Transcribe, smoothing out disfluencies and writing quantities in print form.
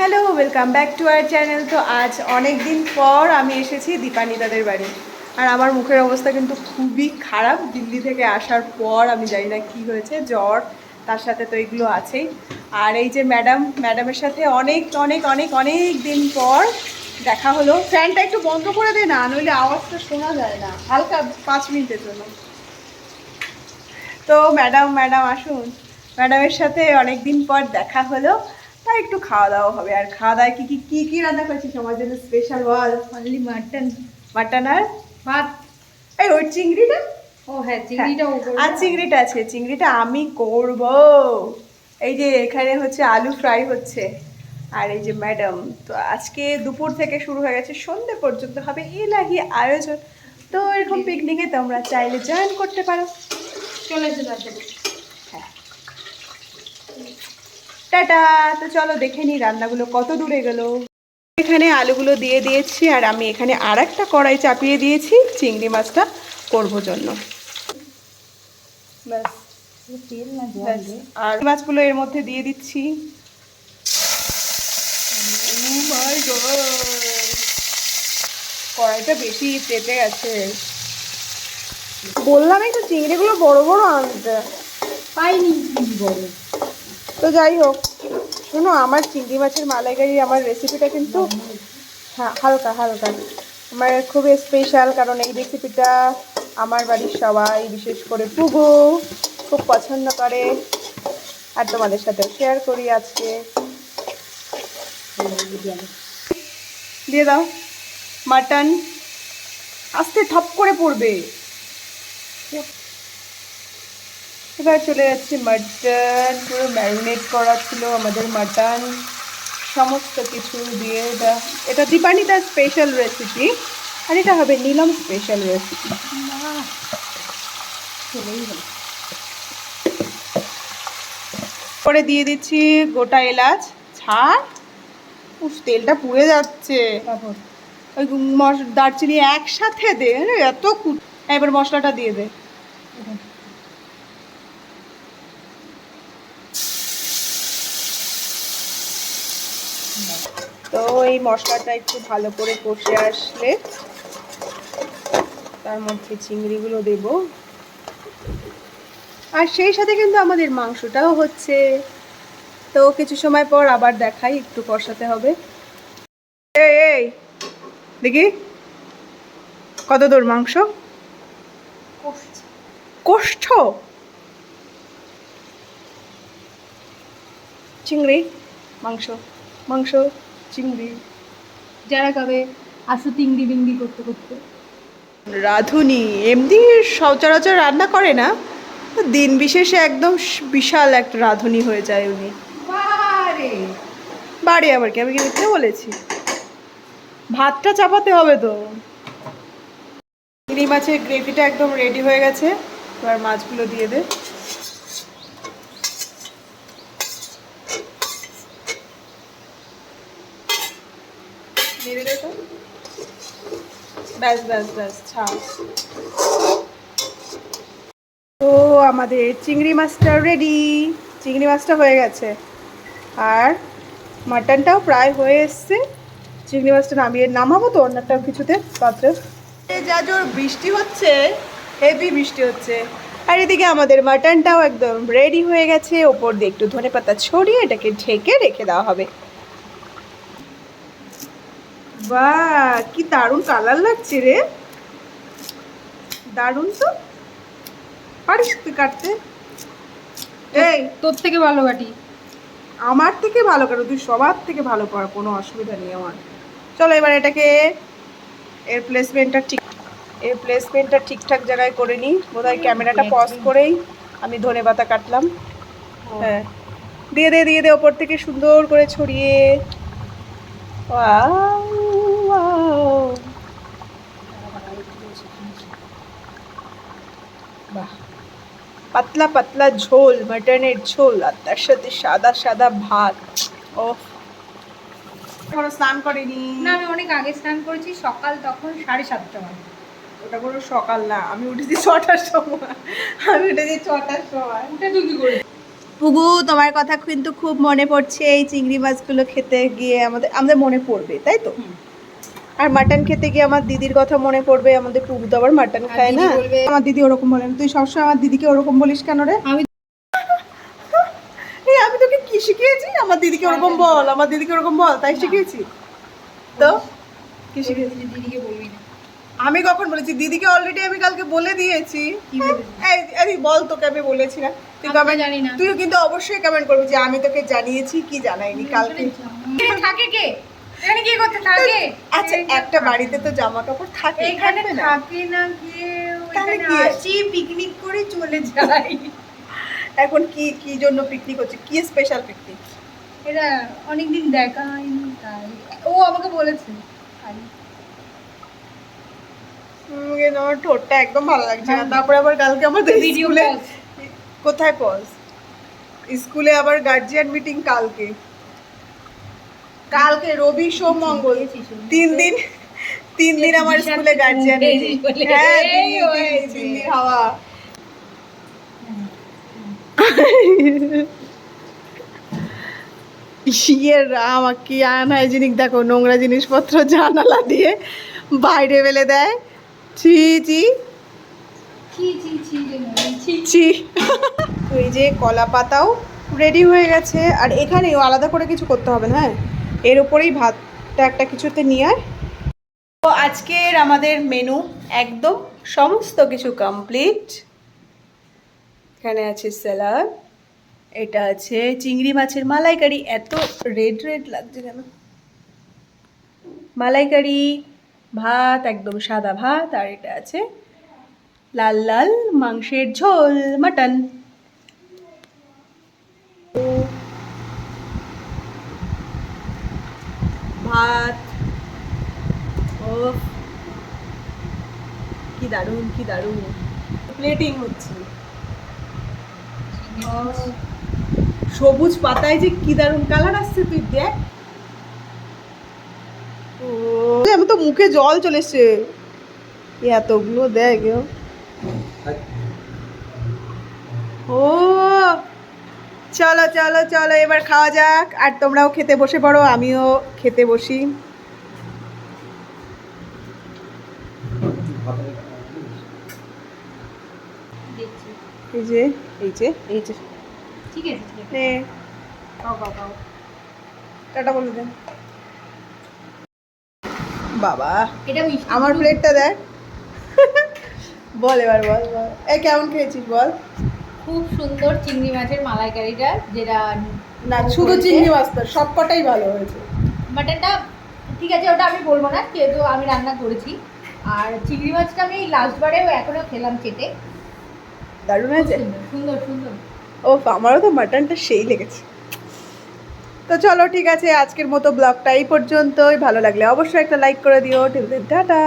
Hello, welcome back to our channel. তো আজ অনেক দিন পর আমি এসেছি দীপানিদাদের বাড়ি। আর আমার মুখের অবস্থা কিন্তু খুবই খারাপ। দিল্লি থেকে আসার পর আমি জানি না কী হয়েছে, জ্বর, তার সাথে তো এগুলো আছেই। আর এই যে ম্যাডামের সাথে অনেক অনেক অনেক অনেক দিন পর দেখা হলো। ফ্যানটা একটু বন্ধ করে দে না, নইলে আওয়াজটা শোনা যায় না, হালকা 5 মিনিটের জন্য। তো ম্যাডাম আসুন, ম্যাডামের সাথে অনেক দিন পর দেখা হলো, তাই একটু খাওয়া দাওয়া হবে। আর খাওয়া দাওয়ায় কি রান্না করেছিস আমার জন্য স্পেশাল? বল। Only mutton. মাটন আর ভাত। এই ওই চিংড়িটা। ও হ্যাঁ, চিংড়িটাও করবো। আর চিংড়িটা আছে, চিংড়িটা আমি করব। এই যে এখানে হচ্ছে আলু ফ্রাই হচ্ছে। আর এই যে ম্যাডাম, তো আজকে দুপুর থেকে শুরু হয়ে গেছে, সন্ধ্যে পর্যন্ত হবে এলাহি আয়োজন। তো এরকম পিকনিকে তোমরা চাইলে জয়েন করতে পারো। চলে এসে তাড়াতাড়ি। হ্যাঁ, টাটা। তো চলো দেখে নিই রান্নাগুলো কত দূরে গেল। এখানে আলুগুলো দিয়ে দিয়েছি, আর আমি এখানে আর একটা কড়াই চাপিয়ে দিয়েছি চিংড়ি মাছটা করবো জন্য। ব্যাস, তেল না জল ব্যাস। দে। আর মাছগুলো এর মধ্যে দিয়ে দিচ্ছি। Oh my God! কড়াইটা বেশি পেতে গেছে। বললাম একটু চিংড়িগুলো বড় বড় আনতে, পাইনি বড়। তো যাই হোক, শোনো, আমার চিংড়ি মাছের মালাইকারি আমার রেসিপিটা কিন্তু হালকা হালকা আমার খুবই স্পেশাল, কারণ এই রেসিপিটা আমার বাড়ির সবাই, বিশেষ করে পুগু, খুব পছন্দ করে। আর তোমাদের সাথে শেয়ার করি আজকে। দিয়ে দাও মাটন, আস্তে ঠপ করে পড়বে। এবার চলে যাচ্ছি মাটন, পুরো ম্যারিনেট করা ছিল আমাদের মাটন, সমস্ত কিছু দিয়ে। এটা দীপানিদার স্পেশাল রেসিপি, আর এটা হবে নীলম স্পেশাল রেসিপি। পরে দিয়ে দিচ্ছি গোটা এলাচ। ছাড়, তেলটা পুড়ে যাচ্ছে। ওই দারচিনি একসাথে দে, এত এবার মশলাটা দিয়ে দে। তো এই মশলাটা একটু ভালো করে কষে আসলে তার মধ্যে চিংড়িগুলো দেব, আর সেই সাথে কিন্তু আমাদের মাংসটাও হচ্ছে। তো কিছু সময় পর আবার দেখাই, একটু কষাতে হবে। এই দেখি কত দূর মাংস কষছ। চিংড়ি মাংস, মাংস চিংড়ি। যারা খাবে আসো তিংড়ি বিংড়ি করতে করতে। রাঁধুনি এমনি সচরাচর রান্না করে না, দিন বিশেষে একদম বিশাল একটা রাঁধুনি হয়ে যায় উনি। বাড়ি আবার কি, আমি কি দেখতে বলেছি? ভাতটা চাপাতে হবে তো। চিংড়ি মাছের গ্রেভিটা একদম রেডি হয়ে গেছে, এবার মাছগুলো দিয়ে দে। ব্যাস ব্যাস ব্যাস, ছাড়। তো আমাদের চিংড়ি মাছটা রেডি, চিংড়ি মাছটা হয়ে গেছে, আর মাটনটাও প্রায় হয়ে এসছে। চিংড়ি মাছটা নামাবো তো অন্যটাও কিছুতে পাত্রে। যা জোর বৃষ্টি হচ্ছে, হেভি বৃষ্টি হচ্ছে। আর এদিকে আমাদের মাটনটাও একদম রেডি হয়ে গেছে। ওপর দিয়ে একটু ধনেপাতা ছড়িয়ে এটাকে ঢেকে রেখে দেওয়া হবে। বাহ, কি দারুণ কালার লাগছে রে, দারুণ। তো পারিস তুই কাটতে? এই তোর থেকে ভালো বাটি। আমার থেকে ভালো কেন, তুই সবার থেকে ভালো কর, কোনো অসুবিধা নেই আমার। চলো এবার এটাকে এর প্লেসমেন্টটা ঠিকঠাক জায়গায় করে নিই। বোধহয় ক্যামেরাটা পজ করেই আমি ধনেপাতা কাটলাম। হ্যাঁ, দিয়ে দে দিয়ে দে, ওপর থেকে সুন্দর করে ছড়িয়ে। বাহ, পাতলা পাতলা ঝোল, মাটনের ঝোল, আর তার সাথে সাদা সাদা ভাত। ও, এখনো স্নান করেনি? না, আমি অনেক আগে স্নান করেছি, সকাল তখন 7:30 বাজে। ওটা কোনো সকাল না, আমি উঠেছি 6টার সময়। আমি উঠেছি 6টার সময়। উঠে তুই কি করিস? পুগু তোমার কথা কিন্তু খুব মনে পড়ছে এই চিংড়ি মাছগুলো খেতে গিয়ে আমাদের মনে পড়বে, তাই তো? আর মাটন খেতে গিয়ে আমার দিদির কথা মনে পড়বে, আমাদের পুগু তো আবার মাটন খায় না। আমার দিদি ওরকম বলে না, তুই সবসময় আমার দিদিকে ওরকম বলিস কেন রে? আমি তোকে কি শিখিয়েছি? আমার দিদিকে ওরকম বল, আমার দিদিকে ওরকম বল, তাই শিখিয়েছি তো? কি শিখিয়েছি? দিদিকে বলবি না। আমি কখন বলেছি? দিদিকে অলরেডি আমি কালকে বলে দিয়েছি। এই বল, তোকে আমি বলেছি না? তুই কমেন্ট জানি না। তুই কিন্তু অবশ্যই কমেন্ট করবি যে আমি তোকে জানিয়েছি কি জানাইনি কালকে। থাকে কে এখানে কি করতে থাকে? আচ্ছা, একটা বাড়িতে তো জামা কাপড় থাকে, এখানে থাকবে না? থাকে না গিয়ে তাহলে এখানে কি আছে? আসি পিকনিক করে চলে যাই। এখন কি কি জন্য পিকনিক হচ্ছে? কি স্পেশাল পিকনিক? এটা অনেকদিন দেখা হয়নি তাই ও আমাকে বলেছে তাই। আমার ঠোঁটটা একদম ভালো লাগছে না। তারপরে আবার কালকে আমাদের Video স্কুলে pause. কোথায় পজ? স্কুলে আবার গার্জিয়ান মিটিং কালকে রবি সোম মঙ্গল 3 দিন আমার স্কুলে গার্জিয়ান মিটিং। হ্যাঁ, দিন হাওয়া। ইয়ে রাম, কি আনহাইজিনিক দেখো, নোংরা জিনিসপত্র জানালা দিয়ে বাইরে ফেলে দেয়। ছি ছি ছি ছি ছি ছি ছি। তো এই যে কলা পাতাও রেডি হয়ে গেছে, আর এখানেও আলাদা করে কিছু করতে হবে না। হ্যাঁ, এর উপরেই ভাতটা একটা কিছুতে নিয়ে আয়। তো আজকের আমাদের মেনু একদম সমস্ত কিছু কমপ্লিট। এখানে আছে স্যালাড, এটা আছে চিংড়ি মাছের মালাইকারি। এত রেড রেড লাগছে কেন? মালাইকারি, ভাত একদম সাদা ভাত, আর এটা আছে লাল লাল মাংসের ঝোল, মাটন। ভাত, ও কি দারুণ, কি দারুণ প্লেটিং হচ্ছে। সবুজ পাতায় যে কি দারুণ কালার আসছে, তুই দেখ। ও, আমার তো মুখে জল চলে এসছে, এতগুলো দেখ। ও চলো চলো চলো, এবার খাওয়া যাক। আর তোমরাও খেতে বসে পড়ো, আমিও খেতে বসি। দেখছি এই যে এই যে এই যে ঠিক আছে ঠিক আছে নে, খাও খাও খাও টাটা বলে দেন। বাবা, এটা মিষ্টি আমার প্লেটটা দেখ। বল এবার, বল বল, এই কেমন খেয়েছিস বল? খুব সুন্দর চিংড়ি মাছের মালাইকারিটা, যেটা না, শুধু চিংড়ি মাছটা সব কটাই ভালো হয়েছে। মাটনটা ঠিক আছে, ওটা আমি বলবো না, যেহেতু আমি রান্না করেছি। আর চিংড়ি মাছটা আমি লাস্টবারেও এখনো খেলাম চেটে। দারুণ খুব হয়েছে। সুন্দর সুন্দর সুন্দর। ও, আমারও তো মাটনটা সেই লেগেছে। তো চলো ঠিক আছে, আজকের মতো ব্লগটা এই পর্যন্তই। ভালো লাগলে অবশ্যই একটা লাইক করে দিও। Till then tata.